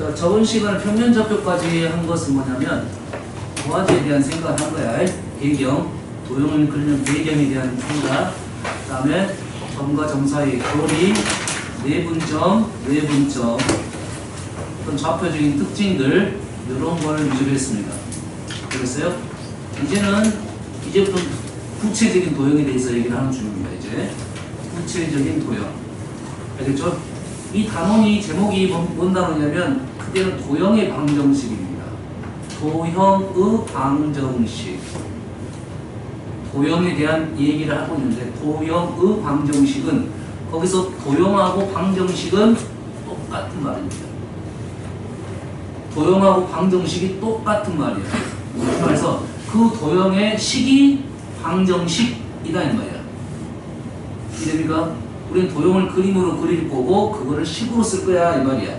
자, 저번 시간에 평면 좌표까지 한 것은 뭐냐면 도화지에 대한 생각을 한 거야. 배경, 도형을 그리는 배경에 대한 생각. 그 다음에 점과 점 사이의 거리, 내분점, 외분점, 어떤 좌표적인 특징들 이런 걸 위주로 했습니다. 그랬어요? 이제부터 구체적인 도형에 대해서 얘기를 하는 중입니다. 이제 구체적인 도형. 알겠죠? 이 단원이 제목이 뭔 단어냐면 그때는 도형의 방정식입니다. 도형의 방정식. 도형에 대한 얘기를 하고 있는데 도형의 방정식은 거기서 도형하고 방정식은 똑같은 말입니다. 도형하고 방정식이 똑같은 말이에요. 그래서 그 도형의 식이 방정식이다 이 말이야. 이해됩니까? 우리는 도형을 그림으로 그릴 거고 그거를 식으로 쓸 거야 이 말이야.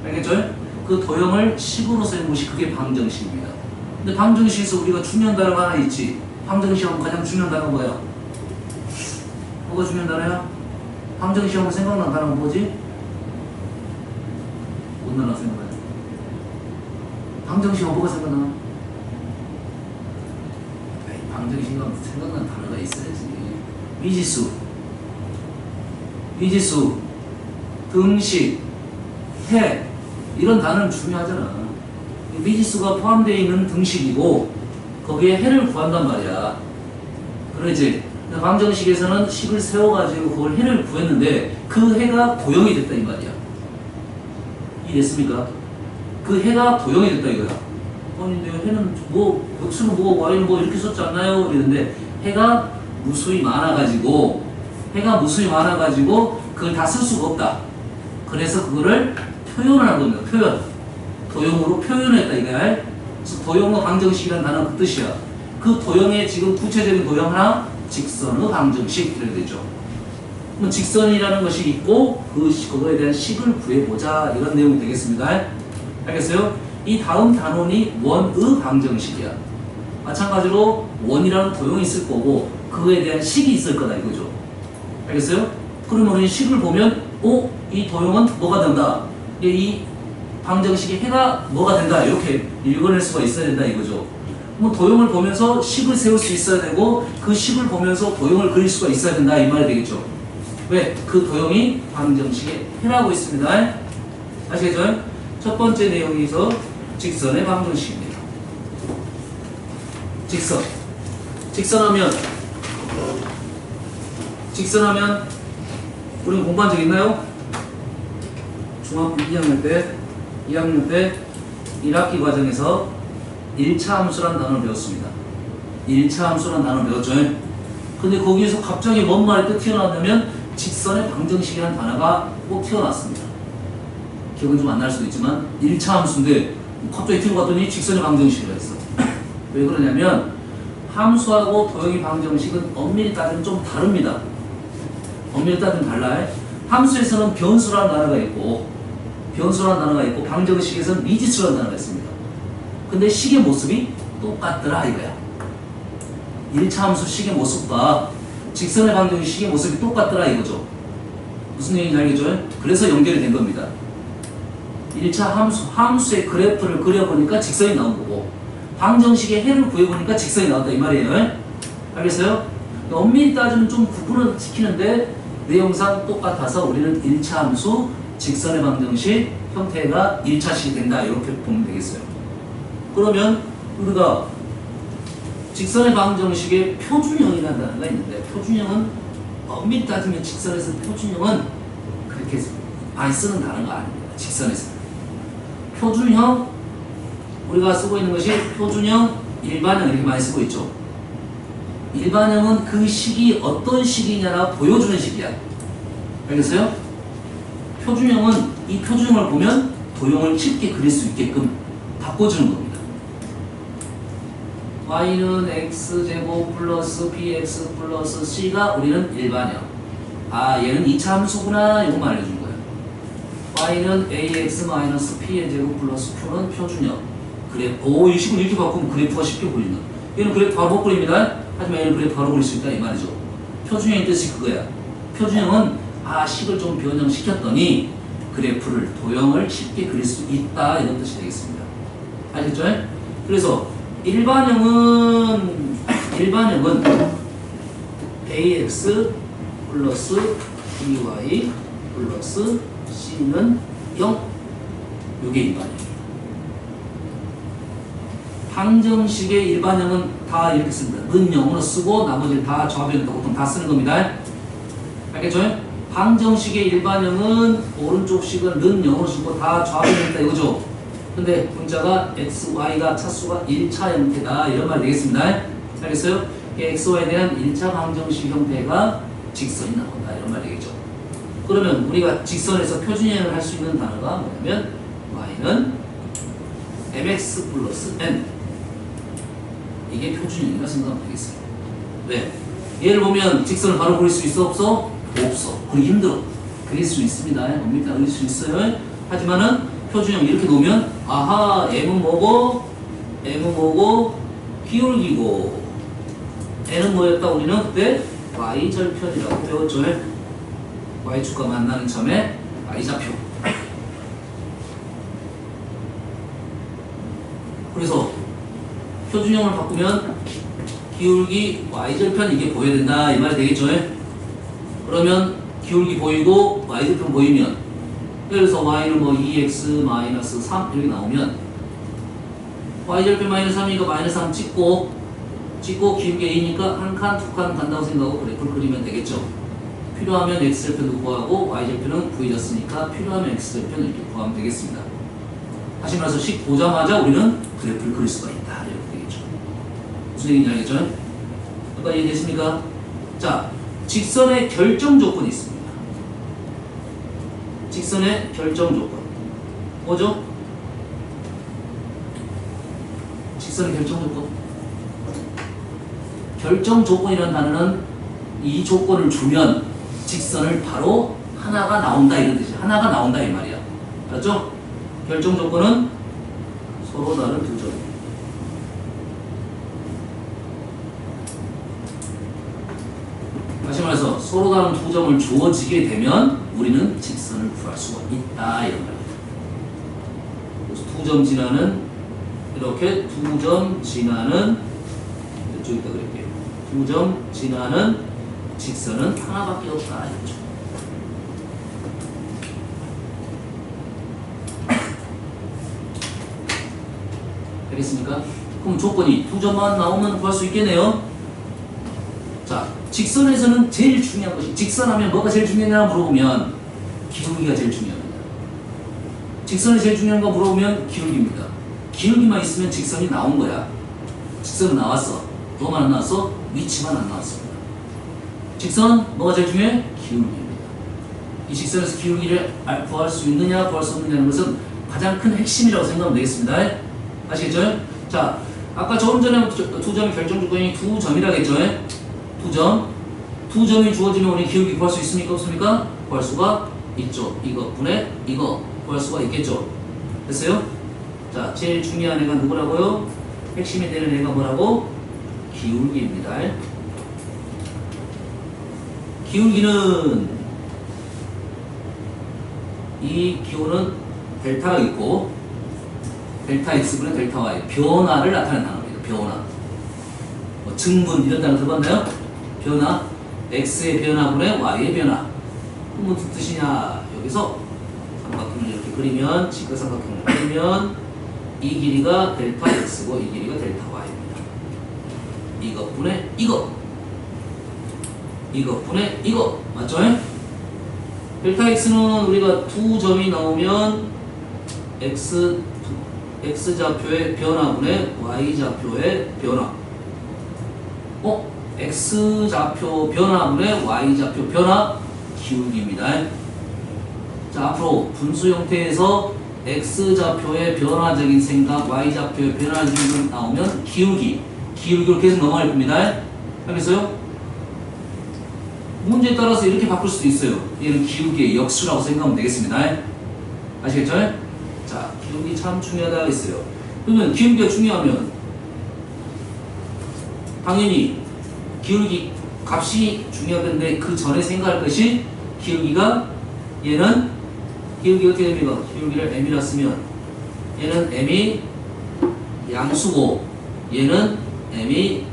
알겠죠? 그 도형을 식으로 쓰는 것이 그게 방정식입니다. 근데 방정식에서 우리가 중요한 단어가 하나 있지. 방정식하면 가장 중요한 단어가 뭐야? 뭐가 중요한 단어야? 방정식하면 생각나는 단어가 뭐지? 뭔 단어가 생각나요? 방정식하면 뭐가 생각나? 방정식하면 생각나는 단어가 있어야지. 미지수, 등식, 해 이런 단어는 중요하잖아. 미지수가 포함되어 있는 등식이고 거기에 해를 구한단 말이야. 그러지? 방정식에서는 식을 세워가지고 그걸 해를 구했는데 그 해가 도형이 됐다 이 말이야. 이해됐습니까? 그 해가 도형이 됐다 이거야. 아니 근데 해는 뭐 x는 뭐고 y는 뭐 이렇게 썼지 않나요? 이랬는데 해가 무수히 많아가지고 그걸 다 쓸 수가 없다. 그래서 그거를 표현을 한 겁니다. 도형으로 표현했다 이거야. 그래서 도형의 방정식이라는 단어는 그 뜻이야. 그 도형의 지금 구체적인 도형 하나 직선의 방정식 이렇게 되죠. 그럼 직선이라는 것이 있고 그거에 대한 식을 구해보자 이런 내용이 되겠습니다. 알겠어요? 이 다음 단원이 원의 방정식이야. 마찬가지로 원이라는 도형이 있을 거고 그거에 대한 식이 있을 거다 이거죠. 알겠어요? 그러면 우리 식을 보면 이 도형은 뭐가 된다. 이 방정식의 해가 뭐가 된다. 이렇게 읽어낼 수가 있어야 된다 이거죠. 뭐 도형을 보면서 식을 세울 수 있어야 되고 그 식을 보면서 도형을 그릴 수가 있어야 된다 이 말이 되겠죠. 왜? 그 도형이 방정식의 해라고 있습니다. 아시겠죠? 첫 번째 내용에서 직선의 방정식입니다. 직선하면 우리 공부한 적 있나요? 중학교 2학년 때 1학기 과정에서 1차 함수라는 단어를 배웠습니다. 1차 함수라는 단어를 배웠죠. 근데 거기에서 갑자기 뭔 말이 또 튀어나왔냐면 직선의 방정식이라는 단어가 꼭 튀어나왔습니다. 기억은 좀 안 날 수도 있지만 1차 함수인데 갑자기 튀어갔더니 직선의 방정식이라 했어. 왜 그러냐면 함수하고 도형의 방정식은 엄밀히 따지면 좀 다릅니다. 엄밀히 따지면 달라요. 함수에서는 변수라는 단어가 있고 방정식에서는 미지수라는 단어가 있습니다. 근데 식의 모습이 똑같더라 이거야. 1차 함수 식의 모습과 직선의 방정식 식의 모습이 똑같더라 이거죠. 무슨 얘기인지 알겠죠? 그래서 연결이 된 겁니다. 1차 함수의 그래프를 그려보니까 직선이 나온 거고 방정식의 해를 구해보니까 직선이 나왔다 이 말이에요. 알겠어요? 엄밀히 따지면 좀 구분을 시키는데 내용상 똑같아서 우리는 1차 함수 직선의 방정식 형태가 1차식이 된다 이렇게 보면 되겠어요. 그러면 우리가 직선의 방정식의 표준형이라는 단어가 있는데 표준형은 엄밀히 따지면 직선에서 표준형은 그렇게 많이 쓰는 단어가 아닙니다. 직선에서 표준형 우리가 쓰고 있는 것이 표준형, 일반형 이렇게 많이 쓰고 있죠. 일반형은 그 식이 어떤 식이냐라 보여주는 식이야. 알겠어요? 표준형은 이 표준형을 보면 도형을 쉽게 그릴 수 있게끔 바꿔주는 겁니다. y는 x제곱 플러스 bx 플러스 c가 우리는 일반형. 얘는 2차 함수구나 이것만 알려준 거예요. y는 ax 마이너스 p의 제곱 플러스 q는 표준형. 이 식을 이렇게 바꾸면 그래프가 쉽게 보인다. 얘는 그래프 바로 못 그립니다. 하지만 얘는 그래프 바로 그릴 수 있다 이 말이죠. 표준형의 뜻이 그거야. 표준형은 식을 좀 변형시켰더니 그래프를 도형을 쉽게 그릴 수 있다 이런 뜻이 되겠습니다. 알겠죠? 그래서 일반형은 ax 플러스 by 플러스 c는 0 이게 일반형이에요. 항정식의 일반형은 다 이렇게 씁니다. 는 0으로 쓰고 나머지는 다 좌변에다 보통 다 쓰는 겁니다. 알겠죠? 항정식의 일반형은 오른쪽 식은 는 0으로 쓰고 다 좌변에 있다 이거죠. 근데 문자가 x, y가 차수가 1차 형태다 이런 말이 되겠습니다. 알겠어요? x, y에 대한 1차 방정식 형태가 직선이 나온다 이런 말이 되겠죠. 그러면 우리가 직선에서 표준형을 할 수 있는 단어가 뭐냐면 y는 mx 플러스 n 이게 표준형이라 생각하면 되겠어요. 왜? 얘를 보면 직선을 바로 그릴 수 있어 없어? 없어. 그리기 힘들어. 그릴 수 있습니다. 뭡니까? 그릴 수 있어요. 하지만은 표준형 이렇게 놓으면 아하 m은 뭐고 기울기고 n은 뭐였다 우리는 그때 y절편이라고 배웠죠. y축과 만나는 점의 y좌표. 그래서 표준형을 바꾸면 기울기 y절편 이게 보여야 된다 이 말이 되겠죠. 그러면 기울기 보이고 y절편 보이면 예를 들어서 y는 뭐 2x-3 이렇게 나오면 y절편 -3이니까 -3 찍고 기울기 a니까 한 칸, 두 칸 간다고 생각하고 그래프를 그리면 되겠죠. 필요하면 x절편도 구하고 y절편은 구해졌으니까 필요하면 x절편을 이렇게 구하면 되겠습니다. 다시 말해서 식 보자마자 우리는 그래프를 그릴 수가 있다 이렇게 되겠죠. 무슨 얘기인지 알겠죠? 아까 이해됐습니까? 자, 직선의 결정 조건이 있습니다. 직선의 결정 조건 뭐죠? 직선의 결정 조건. 결정 조건이라는 단어는 이 조건을 주면 직선을 바로 하나가 나온다 이런 뜻이야. 하나가 나온다 이 말이야. 알았죠? 결정 조건은 서로 다른 두 점. 다시 말해서 서로 다른 두 점을 주어지게 되면 우리는 직선을 구할 수가 있다 이런 말이야. 그래서 두 점 지나는 이렇게 두 점 지나는 이쪽에다 그릴게요. 두 점 지나는 직선은 하나밖에 없다 이거죠. 알겠습니까? 그럼 조건이 두 점만 나오면 구할 수 있겠네요. 자, 직선에서는 제일 중요한 것이 직선하면 뭐가 제일 중요하냐 물어보면 기울기가 제일 중요합니다. 직선이 제일 중요한 거 물어보면 기울기입니다. 기울기만 있으면 직선이 나온 거야. 직선은 나왔어. 뭐만 안 나왔어? 위치만 안 나왔습니다. 직선 뭐가 제일 중요해? 기울기입니다. 이 직선에서 기울기를 구할 수 있느냐 구할 수 없느냐는 것은 가장 큰 핵심이라고 생각하면 되겠습니다. 아시겠죠? 자, 아까 조금 전에 두 점의 결정 조건이 두 점이라겠죠? 두 점. 두 점이 주어지면 우리 기울기 구할 수 있습니까? 없습니까? 구할 수가 있죠. 이거 분의 이거 구할 수가 있겠죠. 됐어요? 자, 제일 중요한 애가 누구라고요? 핵심이 되는 애가 뭐라고? 기울기입니다. 기울기는 이 기호는 델타가 있고 델타 x분의 델타 y 변화를 나타내는 단어입니다. 변화. 뭐 증분 이런 단어 들어봤나요? 변화. x의 변화분의 y의 변화. 그럼 무슨 뜻이냐? 여기서 삼각형을 이렇게 그리면 직각삼각형을 그리면 이 길이가 델타 x고 이 길이가 델타 y입니다. 이것분의 이것. 이것분의 이것. 맞죠? 델타 x는 우리가 두 점이 나오면 x좌표의 변화분의 y좌표의 변화. x좌표 변화분의 y좌표 변화 기울기입니다. 자, 앞으로 분수 형태에서 x좌표의 변화적인 생각, y좌표의 변화적인 생각 나오면 기울기로 계속 넘어갈 겁니다. 알겠어요? 문제에 따라서 이렇게 바꿀 수도 있어요. 얘는 기울기의 역수라고 생각하면 되겠습니다. 아시겠죠? 자, 기울기 참 중요하다 했어요. 그러면 기울기가 중요하면 당연히 기울기 값이 중요한데 그 전에 생각할 것이 기울기가 얘는 기울기 어떻게 됩니까? 기울기를 m이라 쓰면 얘는 m이 양수고 얘는 m이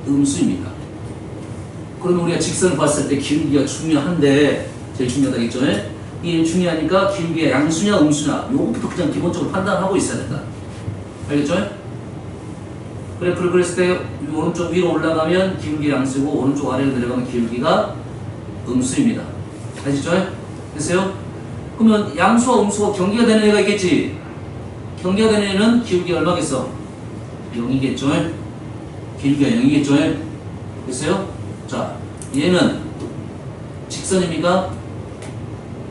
음수입니다. 그러면 우리가 직선을 봤을 때 기울기가 중요한데 제일 중요하다겠죠? 이게 중요하니까 기울기가 양수냐 음수냐 요것부터 그냥 기본적으로 판단하고 있어야 된다. 알겠죠? 그래프를 그렸을 때 오른쪽 위로 올라가면 기울기 양수고 오른쪽 아래로 내려가면 기울기가 음수입니다. 아시죠? 됐어요? 그러면 양수와 음수가 경계가 되는 애가 있겠지? 경계가 되는 애는 기울기가 얼마겠어? 0이겠죠? 기울기가 0이겠죠? 됐어요? 자, 얘는 직선입니까?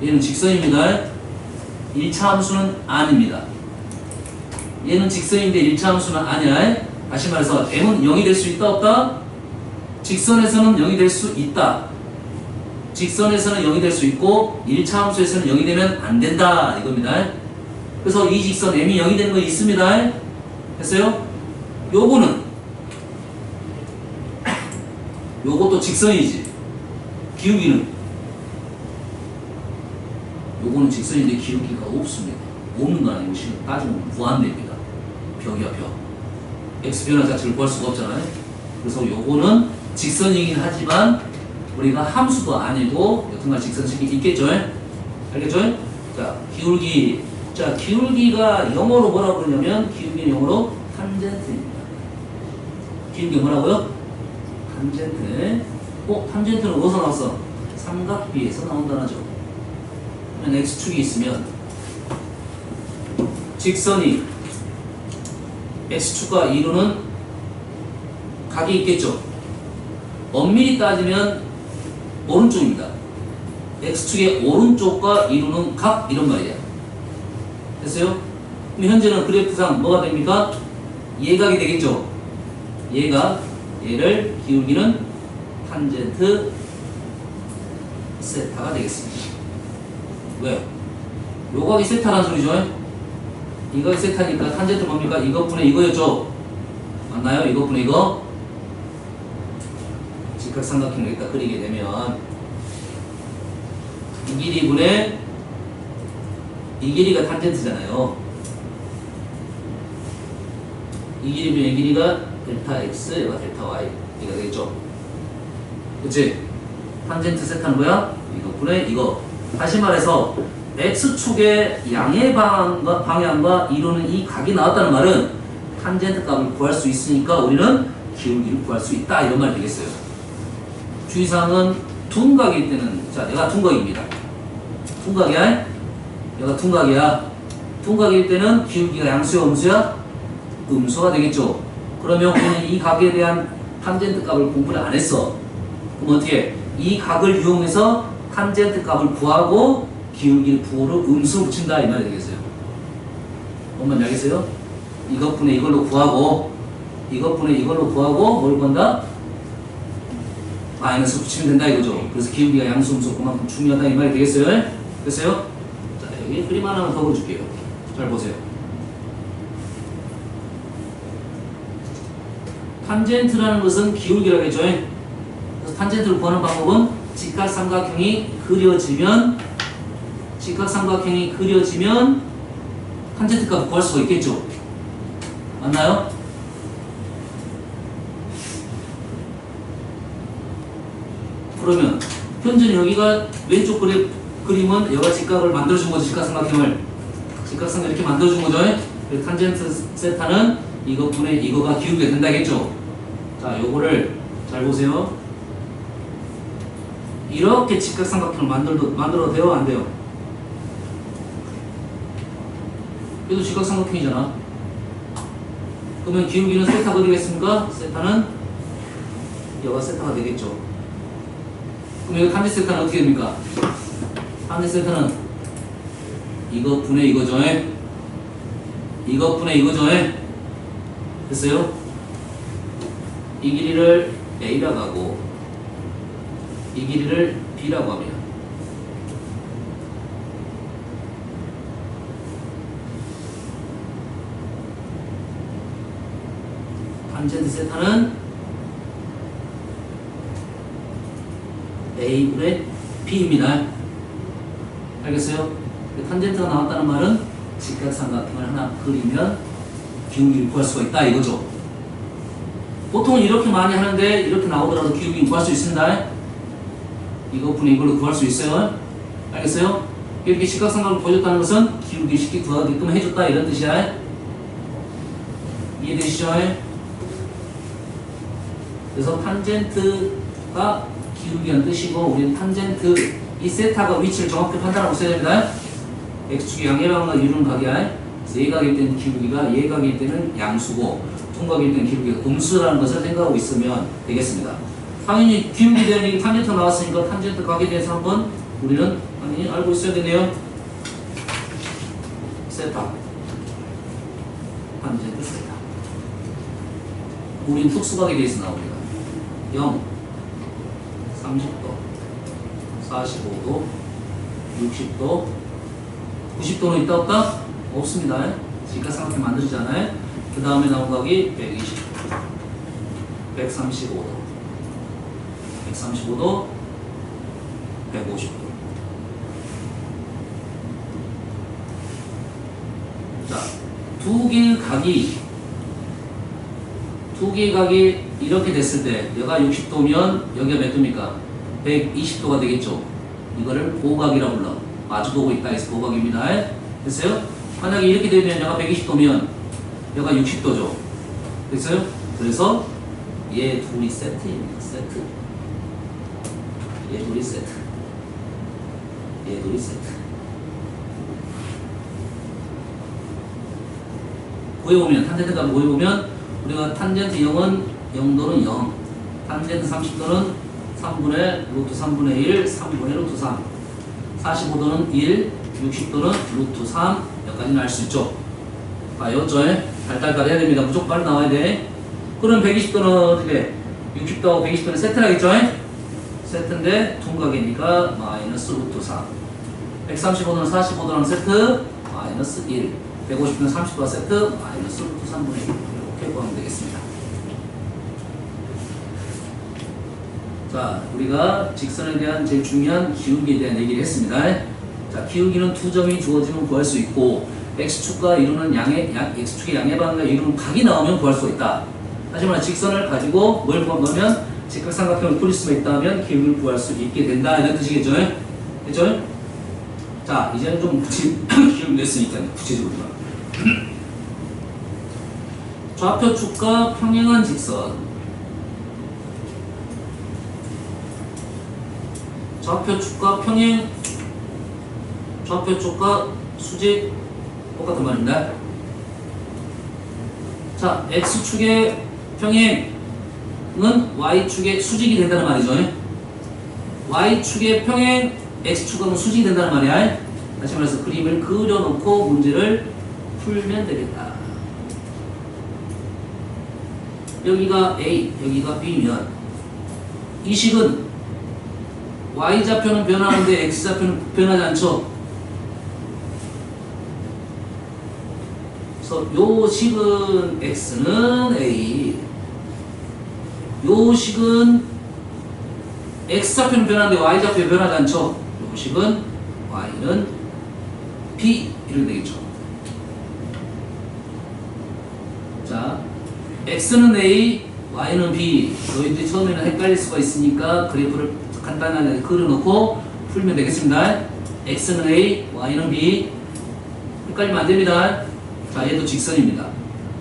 얘는 직선입니다. 1차 함수는 아닙니다. 얘는 직선인데 1차 함수는 아니야. 다시 말해서 m은 0이 될 수 있다 없다? 직선에서는 0이 될 수 있다. 직선에서는 0이 될 수 있고 1차 함수에서는 0이 되면 안 된다 이겁니다. 그래서 이 직선 m이 0이 되는 거 있습니다. 됐어요? 요거는 요것도 직선이지. 기울기는 요거는 직선인데 기울기가 없습니다. 없는 거 아니고 지금 따지면 무한대입니다. 벽이야 벽. x 변화 자체를 구할 수가 없잖아요. 그래서 요거는 직선이긴 하지만 우리가 함수도 아니고 여튼간 직선식이 있겠죠? 알겠죠? 자, 기울기. 자, 기울기가 영어로 뭐라고 그러냐면 기울기는 영어로 탄젠트입니다. 기울기 뭐라고요? 탄젠트. 탄젠트는 어디서 나왔어? 삼각비에서 나온다는 거죠. 그러면 x축이 있으면 직선이 x축과 이루는 각이 있겠죠. 엄밀히 따지면 오른쪽입니다. x축의 오른쪽과 이루는 각 이런 말이야. 됐어요? 그럼 현재는 그래프상 뭐가 됩니까? 예각이 되겠죠. 예각, 얘를 기울기는 탄젠트 세타가 되겠습니다. 왜? 요각이 세타라는 소리죠. 이각이 세타니까 탄젠트 뭡니까? 이것분의 이거였죠. 맞나요? 이것분의 이거. 직각삼각형을 일단 그리게 되면 이 길이분의 이 길이가 탄젠트잖아요. 이 길이분의 이 길이가 델타 x, 얘가 델타 y 이가 되겠죠. 그치? 탄젠트 세타는 뭐야? 이것분의 이거. 다시 말해서 x축의 양의 방향과 이루는 이 각이 나왔다는 말은 탄젠트 값을 구할 수 있으니까 우리는 기울기를 구할 수 있다 이런 말이 되겠어요. 주의사항은 둔각일 때는 자 내가 둔각입니다. 둔각이야? 얘가 둔각이야. 둔각일 때는 기울기가 양수야 음수야? 음수가 되겠죠. 그러면 우리는 이 각에 대한 탄젠트 값을 공부를 안 했어. 그럼 어떻게? 이 각을 이용해서 탄젠트 값을 구하고 기울기를 부호로 음수 붙인다 이 말이 되겠어요. 뭔 말인지 알겠어요? 이것분의 이걸로 구하고 이것분의 이걸로 구하고 뭘 구한다? 마이너스 붙이면 된다 이거죠. 그래서 기울기가 양수 음수 그만큼 중요하다 이 말이 되겠어요? 됐어요? 자 여기 그림 하나만 더 그려줄게요. 잘 보세요. 탄젠트라는 것은 기울기라겠죠. 그래서 탄젠트를 구하는 방법은 직각삼각형이 그려지면 탄젠트 값을 구할 수가 있겠죠. 맞나요? 그러면 현재는 여기가 왼쪽 그림은 여가 직각을 만들어준 거죠. 직각삼각형을 이렇게 만들어준 거죠. 그래서 탄젠트 세타는 이것분의 이거가 기울기가 된다겠죠. 자, 요거를 잘 보세요. 이렇게 직각삼각형을 만들어도 돼요? 안 돼요? 그래도 직각삼각형이잖아. 그러면 기울기는 세타가 되겠습니까? 세타는 여가 세타가 되겠죠. 그럼 여기 탄젠트 세타는 어떻게 됩니까? 탄젠트 세타는 이것분의 이거죠. 이것분의 이거죠. 됐어요? 이 길이를 A라고 하고 이 길이를 B라고 합니다. 탄젠트 세타는 A분의 B입니다. 알겠어요? 탄젠트가 나왔다는 말은 직각삼각형을 하나 그리면 기울기를 구할 수가 있다 이거죠. 보통 이렇게 많이 하는데 이렇게 나오더라도 기울기 구할 수 있습니다. 이거 분의 이걸로 구할 수 있어요. 알겠어요? 이렇게 직각삼각을 보여줬다는 것은 기울기 쉽게 구하게끔 해줬다 이런 뜻이야. 이해되시죠? 그래서 탄젠트가 기울기라는 뜻이고 우리는 탄젠트 이 세타가 위치를 정확히 판단하고 있어야 됩니다. x축의 양해방과 이루는 각이야. 예각일 때는 기울기가 예각일 때는 양수고 통각일 때는 기울기가 음수라는 것을 생각하고 있으면 되겠습니다. 당연히 기울기 대한 얘기 탄젠트 나왔으니까 탄젠트 각에 대해서 한번 우리는 당연히 알고 있어야 되네요. 세타 탄젠트 세타 우린 특수각에 대해서 나옵니다. 0 30도 45도 60도 90도는 있다 없다? 없습니다. 직각삼각형 만들잖아요. 그 다음에 나온 각이 120도 135도 135도 150도 자, 두 개의 각이 이렇게 됐을 때 여기가 60도면 여기가 몇 도입니까? 120도가 되겠죠. 이거를 보각이라고 불러. 마주보고 있다 해서 보각입니다. 됐어요? 만약에 이렇게 되면 여기가 120도면 여기가 60도죠. 됐어요? 그래서 얘 둘이 세트입니다. 세트. 얘 둘이 세트. 얘 둘이 세트. 구해보면 탄젠트가 구해보면 우리가 탄젠트 0은 0도는 0 탄젠트 30도는 3분의 루트 3분의 1 3분의 루트 3 45도는 1 60도는 루트 3 여기까지는 알 수 있죠. 여쭤 달달달 해야 됩니다. 무조건 빨리 나와야 돼. 그럼 120도는 어떻게 60도하고 120도는 세트라겠죠. 세트인데 통각이니까 마이너스 루트 3 135도는 45도랑 세트 마이너스 1 150도는 30도와 세트 마이너스 루트 3분의 1 이렇게 구하면 되겠습니다. 자, 우리가 직선에 대한 제일 중요한 기울기에 대한 얘기를 했습니다. 자, 기울기는 두 점이 주어지면 구할 수 있고 x축과 이루는 x축의 양해방과 이루는 각이 나오면 구할 수 있다. 하지만 직선을 가지고 뭘 구하면 직각삼각형을 그릴 수가 있다면 기울기를 구할 수 있게 된다 이런 뜻이겠죠? 됐죠? 자, 이제는 좀 기울기 냈으니까 구체적으로 좌표축과 평행한 직선 좌표축과 수직 똑같은 말입니다. 자, x축의 평행은 y축의 수직이 된다는 말이죠. y축의 평행 x축하고 수직이 된다는 말이야. 다시 말해서 그림을 그려놓고 문제를 풀면 되겠다. 여기가 A, 여기가 B면 이 식은 y좌표는 변하는데 x좌표는 변하지 않죠. 그래서 요 식은 x는 A, 요 식은 x좌표는 변하는데 y좌표 변하지 않죠. 요 식은 y는 B 이렇게 되겠죠. 자, x는 A, y는 B. 너희들이 처음에는 헷갈릴 수가 있으니까 그래프를 간단하게 그려놓고 풀면 되겠습니다. x는 A, y는 B. 헷갈리면 안 됩니다. 자, 얘도 직선입니다.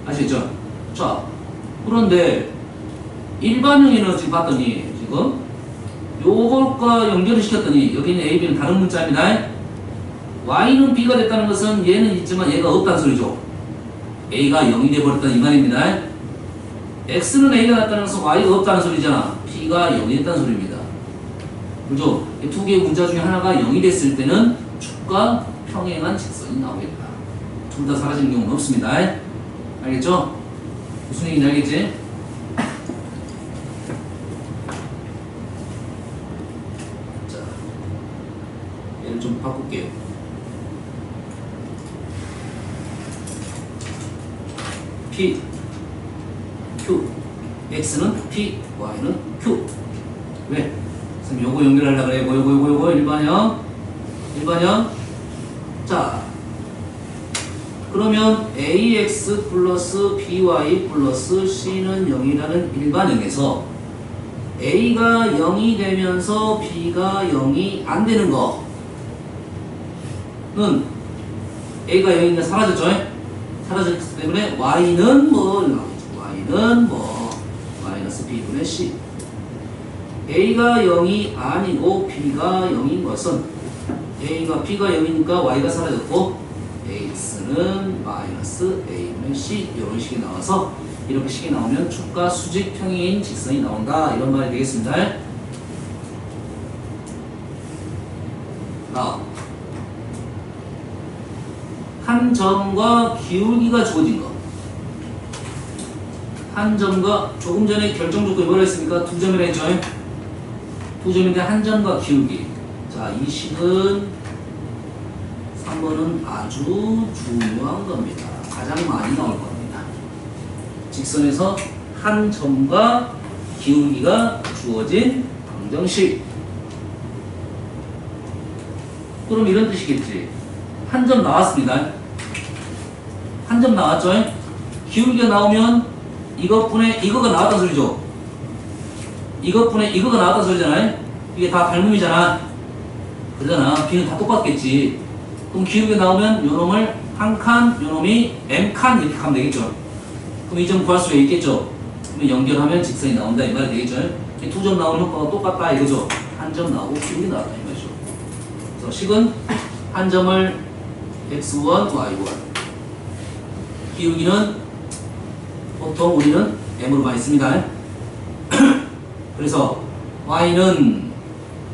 아시겠죠? 자, 그런데 일반형에는 지금 봤더니 지금 요것과 연결을 시켰더니 여기는 A, B는 다른 문자입니다. y는 B가 됐다는 것은 얘는 있지만 얘가 없다는 소리죠. A가 0이 돼버렸다는 이 말입니다. x는 A가 났다는 것은 y가 없다는 소리잖아. B가 0이 됐다는 소리입니다. 그죠? 이 두 개의 문자 중에 하나가 0이 됐을 때는 축과 평행한 직선이 나오겠다. 둘 다 사라지는 경우는 없습니다. 알겠죠? 무슨 얘기인지 알겠지? 자, 얘를 좀 바꿀게요. P, Q, X는 P, Y는 Q. 왜? 선생님 요거 연결하려고 그래. 요거 일반형. 자, 자, 그러면 ax 플러스 by 플러스 c는 0이라는 일반형에서 a가 0이 되면서 b가 0이 안 되는 거는 a가 0이니까 사라졌죠? 사라졌기 때문에 y는 뭐 y는 뭐 마이너스 b분의 c. a가 0이 아니고 b가 0인 것은 b가 0이니까 y가 사라졌고 ax는 마이너스 a분의 c 이런 식이 나와서 이렇게 식이 나오면 축과 수직 평행인 직선이 나온다 이런 말이 되겠습니다. 한 점과 기울기가 주어진 거. 한 점과 조금 전에 결정 조건이 뭐라 했습니까? 두 점이라 했죠? 두 점인데 한 점과 기울기. 자, 이 식은 3번은 아주 중요한 겁니다. 가장 많이 나올 겁니다. 직선에서 한 점과 기울기가 주어진 방정식. 그럼 이런 뜻이겠지. 한 점 나왔습니다. 한 점 나왔죠? 기울기가 나오면 이것분의 이거가 나왔다는 소리죠. 이것분의 이거가 나왔다는 소리잖아요. 이게 다 닮음이잖아. 그러잖아. b는 다 똑같겠지. 그럼 기울기가 나오면 요놈을 한 칸, 요놈이 m칸 이렇게 가면 되겠죠. 그럼 이 점 구할 수가 있겠죠. 그럼 연결하면 직선이 나온다 이 말이 되겠죠. 두 점 나오는 효과가 똑같다 이거죠. 한 점 나오고 기울기 나왔다 이 말이죠. 그래서 식은 한 점을 x1, y1 기울기는 보통 우리는 m으로 많이 씁니다. 그래서 y는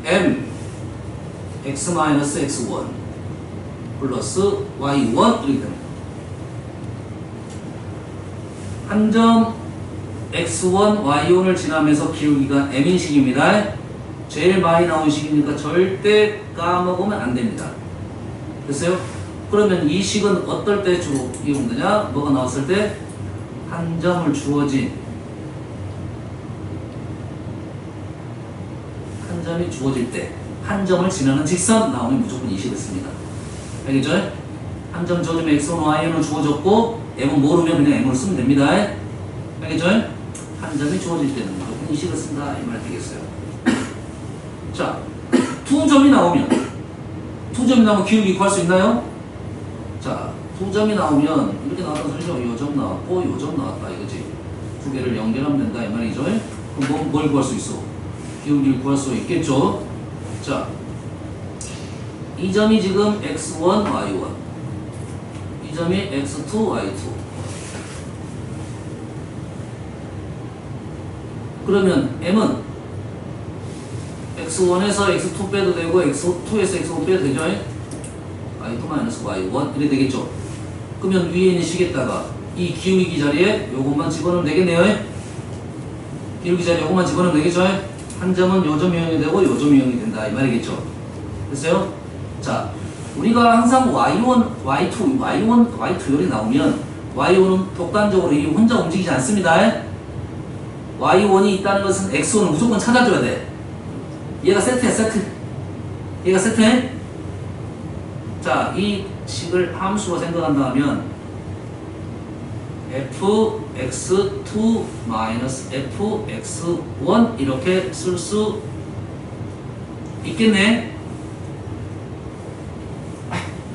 m x-x1 플러스 y1 이렇게 됩니다. 한 점 x1, y1을 지나면서 기울기가 m인 식입니다. 제일 많이 나온 식이니까 절대 까먹으면 안 됩니다. 됐어요? 그러면 이 식은 어떨 때 주로 이용되냐? 뭐가 나왔을 때? 한 점을 주어진 한 점이 주어질 때 한 점을 지나는 직선 나오면 무조건 이 식을 씁니다. 알겠죠? 한 점 주어지면 x1, y1은 주어졌고 m은 모르면 그냥 m을 쓰면 됩니다. 알겠죠? 한 점이 주어질 때는 무조건 이 식을 쓴다 이 말 되겠어요. 자, 두 점이 나오면 기울기 구할 수 있나요? 자, 두 점이 나오면 이렇게 나왔다는 소리죠. 요 점 나왔고 요 점 나왔다 이거지. 두 개를 연결하면 된다 이 말이죠. 그럼 뭘 구할 수 있어? 기울기를 구할 수 있겠죠. 자, 이 점이 지금 x1, y1 이 점이 x2, y2 그러면 m은 x1에서 x2 빼도 되고 x2에서 x5 빼도 되죠. y2-y1 이렇게 되겠죠. 그러면 위에 있는 식에다가 이 기울기 자리에 요것만 집어넣으면 되겠네요. 기울기 자리에 요것만 집어넣으면 되겠죠. 한 점은 요 점 이용이 되고 요 점 이용이 된다 이 말이겠죠. 됐어요? 자, 우리가 항상 y1, y2, y1, y2 열이 나오면 y1은 독단적으로 이 혼자 움직이지 않습니다. y1이 있다는 것은 x1은 무조건 찾아줘야 돼. 얘가 세트야 세트. 얘가 세트해. 자, 이 식을 함수로 생각한다 하면 fx2 fx1 이렇게 쓸 수 있겠네.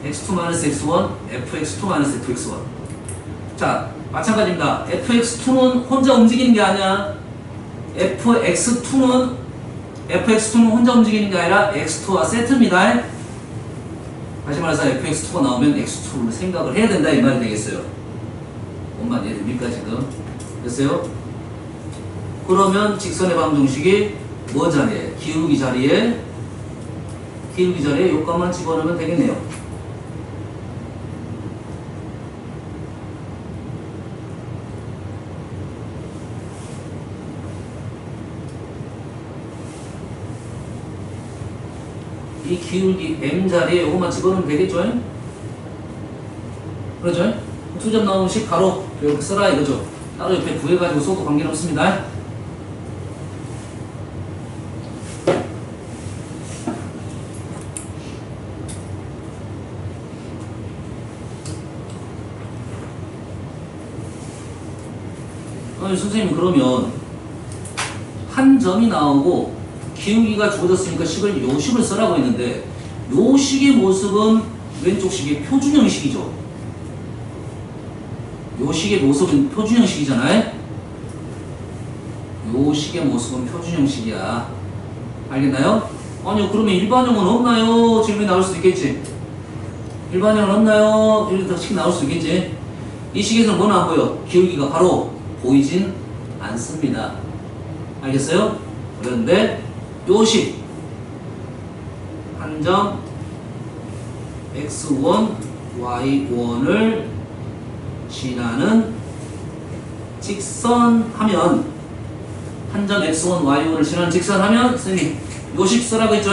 x2 x1 fx2 fx1 자, 마찬가지입니다. fx2는 혼자 움직이는 게 아니야. fx2는 혼자 움직이는 게 아니라 x2와 세트입니다. 다시 말해서 fx2가 나오면 x2를 생각을 해야 된다 이 말이 되겠어요. 뭔만 이해됩니까 지금? 됐어요? 그러면 직선의 방정식이 뭐 자리에? 기울기 자리에 요값만 집어넣으면 되겠네요. 이 기울기 m 자리에 요것만 집어넣으면 되겠죠? 그렇죠? 두 점 나오는 식 바로 이렇게 써라 이거죠. 따로 옆에 구해가지고 써도 관계는 없습니다. 아니 선생님 그러면 한 점이 나오고 기울기가 주어졌으니까 식을 요 식을 쓰라고 했는데 요 식의 모습은 왼쪽 식의 표준형식이죠. 요 식의 모습은 표준형식이잖아요. 요 식의 모습은 표준형식이야. 알겠나요? 아니요 그러면 일반형은 없나요? 질문이 나올 수도 있겠지. 일반형은 없나요? 이렇게 식 나올 수도 있겠지. 이 식에서는 뭐는 안 보여? 기울기가 바로 보이진 않습니다. 알겠어요? 그런데 요 식 한 점 x1, y1을 지나는 직선 하면 한 점 x1, y1을 지나는 직선 하면 선생님 요식 쓰라고 했죠?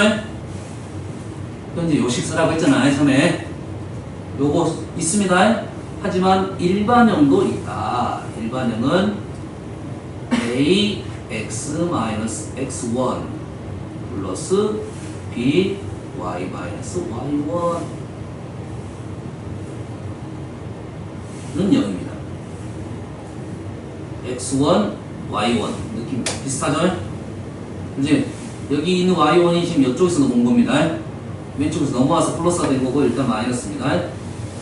현재 요식 쓰라고 했잖아요 처음에. 요거 있습니다. 하지만 일반형도 있다. 일반형은 ax-x1 플러스 by-y1 는 0입니다. x1, y1 느낌 비슷하죠? 이제 여기 있는 y1이 지금 이쪽에서 넘어온 겁니다. 왼쪽에서 넘어와서 플러스가 된 거고 일단 마이너스입니다.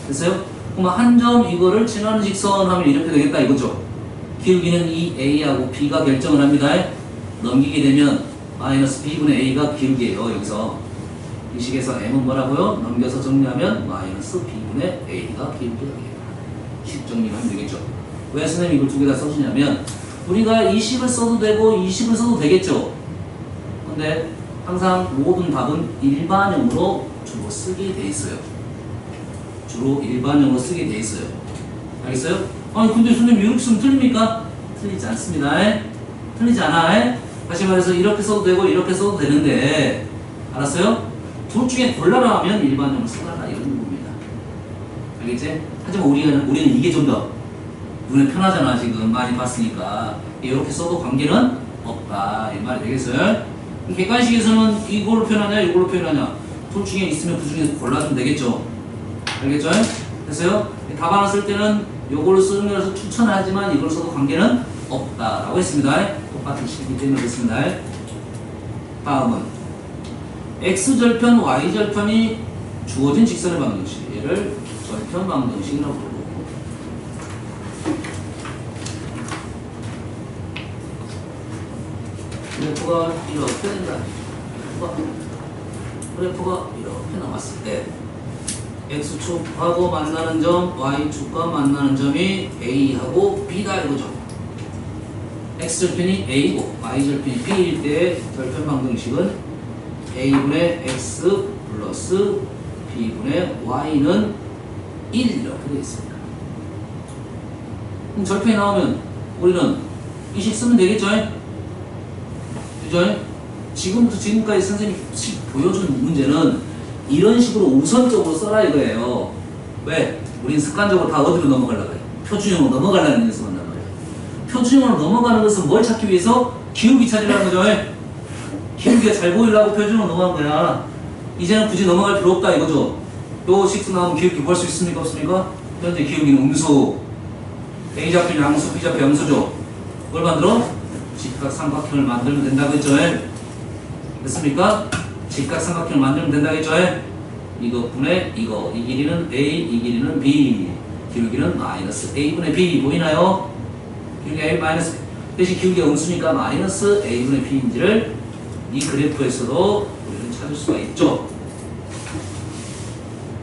됐어요? 그럼 한 점 이거를 지나는 직선 하면 이렇게 되겠다 이거죠. 기울기는 이 a하고 b가 결정을 합니다. 넘기게 되면 마이너스 b분의 a가 기울기예요. 여기서 이 식에서 m은 뭐라고요? 넘겨서 정리하면 마이너스 b분의 a가 기울기가 되겠다. 식 정리하면 되겠죠. 왜 선생님이 이걸 두 개 다 써주냐면 우리가 이 식을 써도 되고 이 식을 써도 되겠죠. 근데 항상 모든 답은 일반형으로 주로 쓰게 돼 있어요. 주로 일반형으로 쓰게 돼 있어요. 알겠어요? 아니 근데 선생님 이렇게 쓰면 틀립니까? 틀리지 않습니다. 틀리지 않아. 다시 말해서 이렇게 써도 되고 이렇게 써도 되는데 알았어요? 둘 중에 골라라 하면 일반형을 써달라 이런 겁니다. 알겠지? 하지만 우리는 이게 좀 더 눈에 편하잖아. 지금 많이 봤으니까 이렇게 써도 관계는 없다 이 말이 되겠어요? 객관식에서는 이걸로 표현하냐 이걸로 표현하냐 둘 중에 있으면 그 중에서 골라주면 되겠죠. 알겠죠? 됐어요? 답안을 쓸 때는 요걸로 쓰는 것을 추천하지만 이걸 써도 관계는 없다라고 했습니다. 똑같은 식이기 때문에 그렇습니다. 다음은 x절편, y절편이 주어진 직선의 방정식 얘를 절편 방정식이라고 부르고 그래프가 이렇게 된다. 그래프가 이렇게 나왔을 때 x축하고 만나는 점, y축과 만나는 점이 a하고 b다 이거죠. x절편이 a고 y절편이 b일 때의 절편 방정식은 a분의 x 플러스 b분의 y는 1 이렇게 되어 있습니다. 그럼 절편이 나오면 우리는 이 식 쓰면 되겠죠? 그죠? 지금까지 선생님이 보여준 문제는 이런 식으로 우선적으로 써라 이거예요. 왜? 우린 습관적으로 다 어디로 넘어가려고 해요? 표준형으로 넘어가려는 연습을 한단 말이에요. 표준형으로 넘어가는 것은 뭘 찾기 위해서? 기울기 찾으라는 거죠. 기울기가 잘 보이려고 표준형으로 넘어간 거야. 이제는 굳이 넘어갈 필요 없다 이거죠. 요 식수 나오면 기울기 구할 수 있습니까? 없습니까? 현재 기울기는 음수. A좌표 양수, B좌표 양수죠. 뭘 만들어? 직각삼각형을 만들면 된다고 했죠. 됐습니까? 직각삼각형을 만들면 된다고 했죠. 이것분의 이거. 이 길이는 A, 이 길이는 B. 기울기는 마이너스 A분의 B. 보이나요? 기울기 A 마이너스 대신 기울기가 음수니까 마이너스 A분의 B인지를 이 그래프에서도 우리는 찾을 수가 있죠.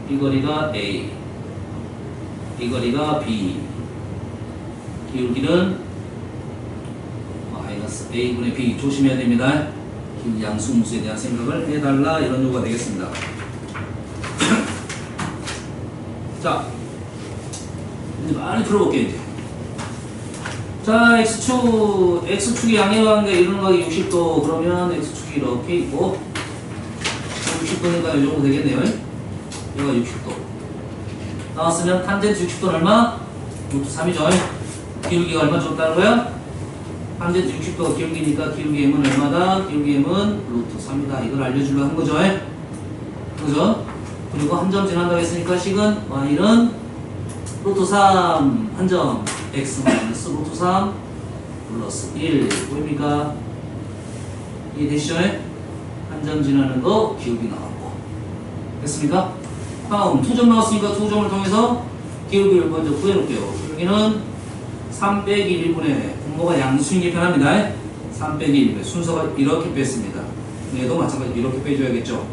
이 거리가 A, 이 거리가 B. 기울기는 마이너스 A분의 B. 조심해야 됩니다. 양수음수에 대한 생각을 해달라 이런 요구가 되겠습니다. 자, 이제 많이 풀어볼게요. 이제. 자, x축이 양의 관계 이런 거 60도 그러면 x축이 이렇게 있고 60도니까 이 정도 되겠네요. 얘가 60도 나왔으면 탄젠트 60도는 얼마? 루트 3이죠. 기울기가 얼마 줬다는 거야? 탄젠트 60도가 기울기니까 기울기 m은 얼마다? 기울기 m은 루트 3이다. 이걸 알려주려고 한 거죠. 그죠? 그리고 한 점 지난다고 했으니까 식은 y는 루트 3 한 점 x 마이너스 루트 3 플러스 1 보입니까? 이해되시죠? 한 점 지나는 거 기울기 나왔고 됐습니까? 다음 2점 나왔으니까 2점을 통해서 기울기를 먼저 구해놓을게요. 기울기는 3 빼기 1분의 분모가 양수인 게 편합니다. 3 빼기 1분의 순서가 이렇게 뺐습니다. 얘도 마찬가지로 이렇게 빼줘야겠죠.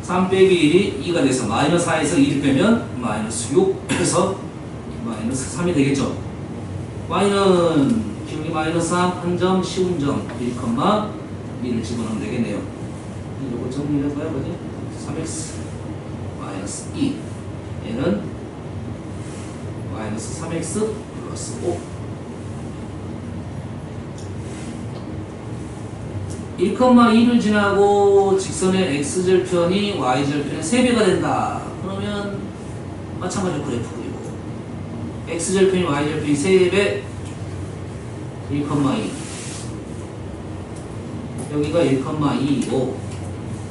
3 빼기 1이 2가 돼서 마이너스 4에서 1을 빼면 마이너스 6에서 마이너스 3이 되겠죠. y는 기울기 마이너스 3, 한 점, 쉬운 점 1,1을 집어넣으면 되겠네요. 이거 정리해봐요. 뭐지? 3x 마이너스 2 얘는 마이너스 3x 플러스 5 1,2를 지나고 직선의 x절편이 y절편의 3배가 된다. 그러면 마찬가지로 그래프 그리고 x절편이 y절편이 3배 1,2 여기가 1,2이고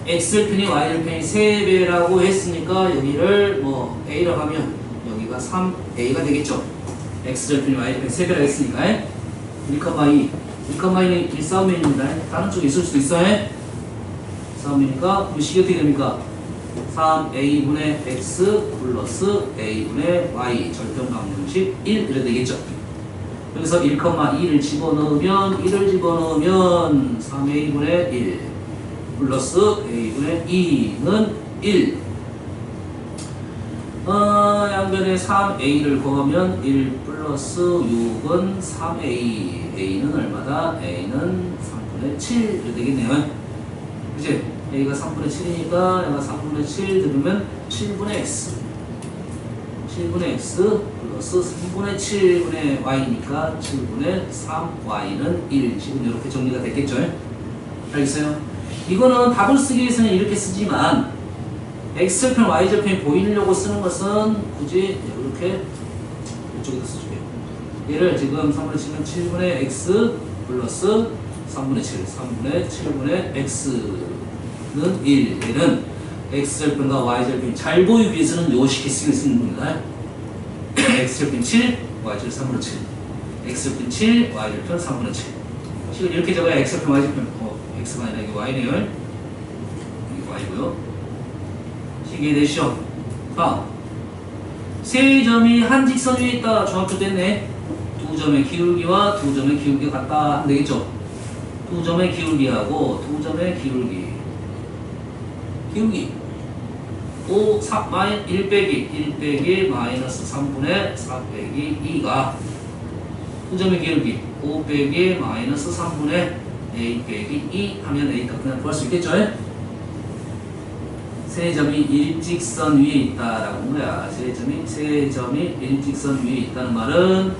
x절편이 y절편이 3배라고 했으니까 여기를 뭐 a라고 하면 여기가 3a가 되겠죠. x절편이 y절편이 3배라고 했으니까 1,2 1,2는 1,4면입니다. 다른 쪽에 있을 수도 있어요. 4면이니까 우리 식이 어떻게 됩니까? 3a분의 x 플러스 a분의 y 절편 방정식 1 이래 되겠죠. 여기서 1,2를 집어넣으면 1을 집어넣으면 3a분의 1 플러스 a분의 2는 1 양변에 3a를 곱하면 1 플러스 6은 3a a는 얼마다? a는 3분의 7 이렇게 되겠네요. 그치? a가 3분의 7이니까 얘가 3분의 7 들으면 7분의 x 7분의 x 플러스 3분의 7분의 y니까 7분의 3y는 1 지금 이렇게 정리가 됐겠죠? 알겠어요? 이거는 답을 쓰기 위해서는 이렇게 쓰지만 x절편, y절편이 보이려고 쓰는 것은 굳이 이렇게 이쪽에다 써줄게요. 얘를 지금 3분의 7은 7분의 x 플러스 3분의 7, 3분의 7분의 x는 1. 얘는 x절편과 y절편이 잘 보이기 위해서는 요 식이 쓰는 겁니다. x절편 7, y절편 3분의 7. x절편 7, y절편 3분의 7. 식을 이렇게 적어야 x절편, y절편. x가 아니라 이게 y네요. 이게 y고요. 이해되시죠? 다음 세 점이 한 직선 위에 있다. 정확히 됐네. 두 점의 기울기와 두 점의 기울기가 같다 하면 되겠죠? 두 점의 기울기하고 두 점의 기울기 5, 1 빼기 마이너스 3분의 4 빼기 2가 두 점의 기울기 5 빼기 마이너스 3분의 a 빼기 2 하면 a 값 그냥 구할 수 있겠죠? 세 점이 일직선 위에 있다라고 하는 거야. 세 점이 일직선 위에 있다는 말은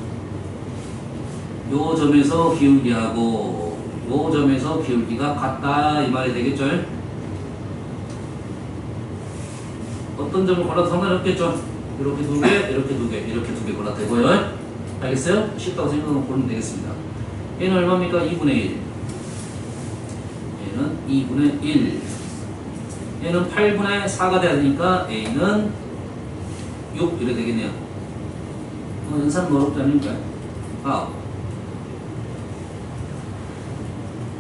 요 점에서 기울기하고 요 점에서 기울기가 같다 이 말이 되겠죠? 어떤 점을 골라도 상관이 없겠죠? 이렇게 두 개, 이렇게 두 개, 이렇게 두 개 골라도 되고요. 알겠어요? 쉽다고 생각하면 고르면 되겠습니다. 얘는 얼마입니까? 2분의 1. 얘는 2분의 1. 얘는 8분의 4가 돼야 되니까 a는 6 이래 되겠네요. 연산은 어렵지 않을까요?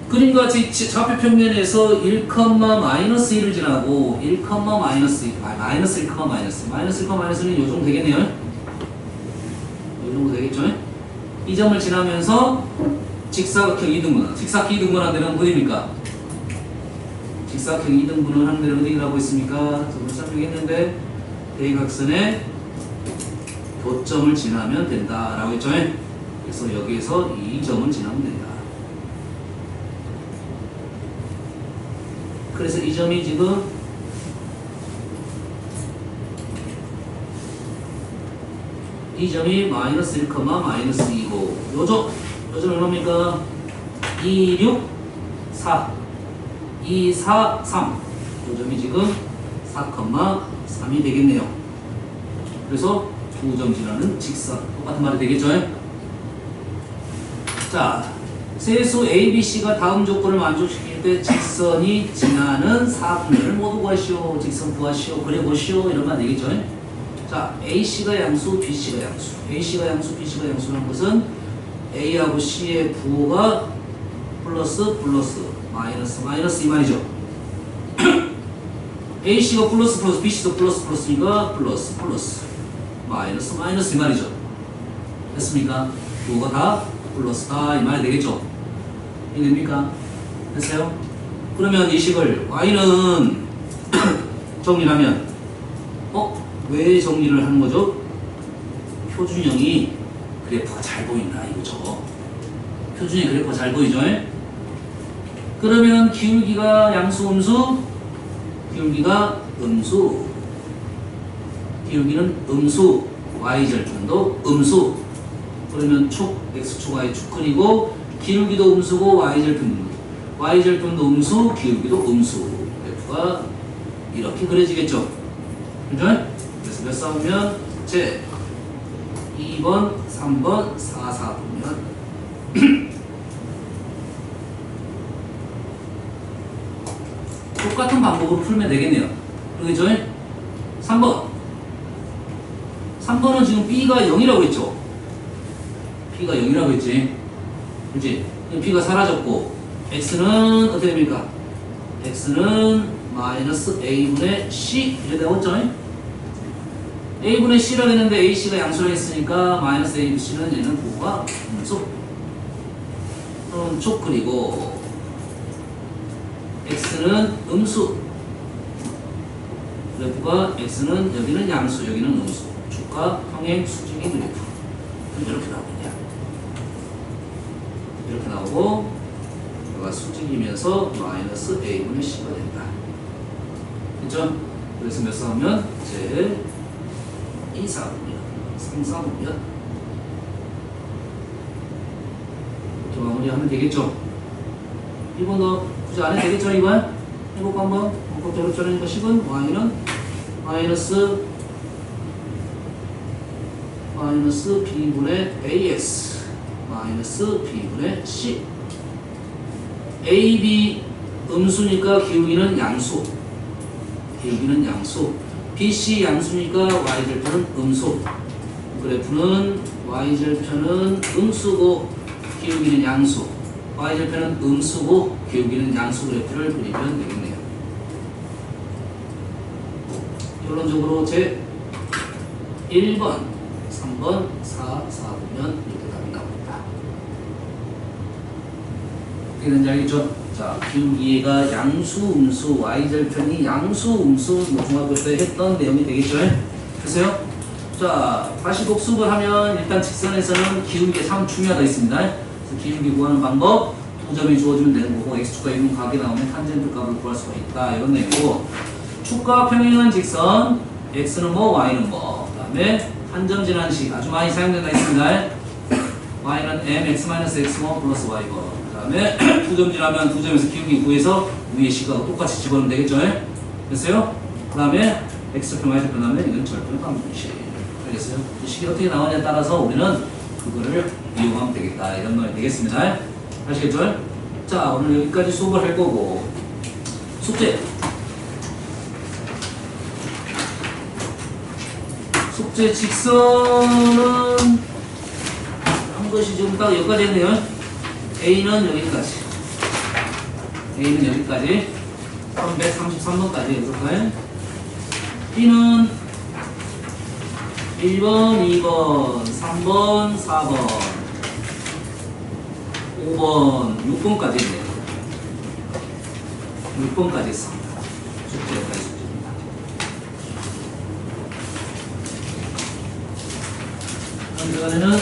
그림과 같이 좌표 평면에서 1, 마이너스 1을 지나고 1, 마이너스 1, 마이너스 1, 마이너스 마이너스 1, 마이너스는 요 정도 되겠네요. 요 정도 되겠죠? 이 점을 지나면서 직사각형 2등분, 직사각형 2등분한 데는 어디입니까? 직사각형 2등분을 하는 데는 어디라고 했습니까? 저번 설명했는데 대각선의 교점을 지나면 된다라고 했죠? 그래서 여기에서 이 점을 지나면 된다. 그래서 이 점이 지금 이 점이 마이너스 1, 마이너스 2고 요점 얼마입니까? 2, 6, 4 2, 4, 3 요점이 지금 4, 3이 되겠네요. 그래서 두 점 지나는 직선 똑같은 말이 되겠죠? 자, 세수 A, B, C가 다음 조건을 만족시킬 때 직선이 지나는 사분면을 모두 구하시오. 직선 구하시오. 그려보시오. 이런 말 되겠죠? 자, AC가 양수, BC가 양수. AC가 양수, BC가 양수라는 것은 A하고 C의 부호가 플러스 플러스 마이너스 마이너스 이 말이죠. AC가 플러스 플러스 BC도 플러스 플러스니까 플러스 플러스 마이너스 마이너스 이 말이죠. 됐습니까? 부호가 다 플러스다 이 말이 되겠죠. 이해됩니까? 됐어요? 그러면 이 식을 y는 정리하면 왜 정리를 하는 거죠? 표준형이 그래프가 잘 보인다 이거죠. 표준형 그래프가 잘 보이죠? 그러면 기울기가 양수 음수? 기울기가 음수. 기울기는 음수. y절편도 음수. 그러면 축 x축 y축근이고 기울기도 음수고 y절편도 음수, 기울기도 음수. 그래프가 이렇게 그려지겠죠. 그죠? 그래서 몇 싸우면 제 2번, 3번, 4, 4보면 똑같은 방법으로 풀면 되겠네요. 그죠? 3번. 3번은 지금 B가 0이라고 했죠? B가 0이라고 했지? 그치? B가 사라졌고, X는 어떻게 됩니까? X는 마이너스 A분의 C. 이렇게 나왔죠? A분의 C라고 했는데 AC가 양수라고 했으니까 마이너스 ABC는 얘는 부호가 음수. 그럼 촉 그리고 X는 음수. 그래프가 X는 여기는 양수, 여기는 음수. 축과 평행 수직인 그래프. 이렇게 나오겠냐. 이렇게 나오고 여기가 수직이면서 마이너스 A분의 C가 된다. 그죠? 그래서 몇 사하면 제 2, 4분면 3, 4분면 이렇게 마무리하면 되겠죠? 1번 더 굳이 안 해도 되겠죠? 이번 해볼까 한번? 저렇저러니까 10은 y는 마이너스 b분의 as 마이너스 b분의 c a, b 음수니까 기울기는 양수 BC 양수니까 y절편은 음수. 그래프는 y절편은 음수고 기울기는 양수. y절편은 음수고 기울기는 양수 그래프를 그리면 되겠네요. 결론적으로 제 1번, 3번, 4, 4보면 이렇게 답이 나옵니다. 어떻게 되는지 알겠죠? 자, 기울기가 양수, 음수, y절편이 양수, 음수, 중학교 때 했던 내용이 되겠죠? 됐어요? 자, 다시 복습을 하면 일단 직선에서는 기울기가 참 중요하다 있습니다. 그래서 기울기 구하는 방법, 두 점이 주어지면 되는 거고, x축과 이분 각이 나오면 탄젠트 값을 구할 수가 있다. 이런 내용이고, 축과 평행한 직선, x는 뭐, y는 뭐, 그 다음에 한 점 지나는 식, 아주 많이 사용된다 있습니다. y는 mx-x1 플러스 y번. 그 다음에 두 점 지나면 두 점에서 기울기 구해서 위에 식하고 똑같이 집어넣으면 되겠죠? 됐어요? 그 다음에 x표 y표 나면 이건 절편 방정식. 알겠어요? 이 식이 어떻게 나오냐에 따라서 우리는 그거를 이용하면 되겠다. 이런 말이 되겠습니다. 아시겠죠? 자, 오늘 여기까지 수업을 할 거고, 숙제. 숙제 직선은 한 것이 지금 딱 여기까지 했네요. A는 여기까지. A는 여기까지. 333번까지 해볼까요? B는 1번, 2번, 3번, 4번, 5번, 6번까지 했네요. 6번까지 했습니다. 숙제까지 숙제입니다. 다음 시간에는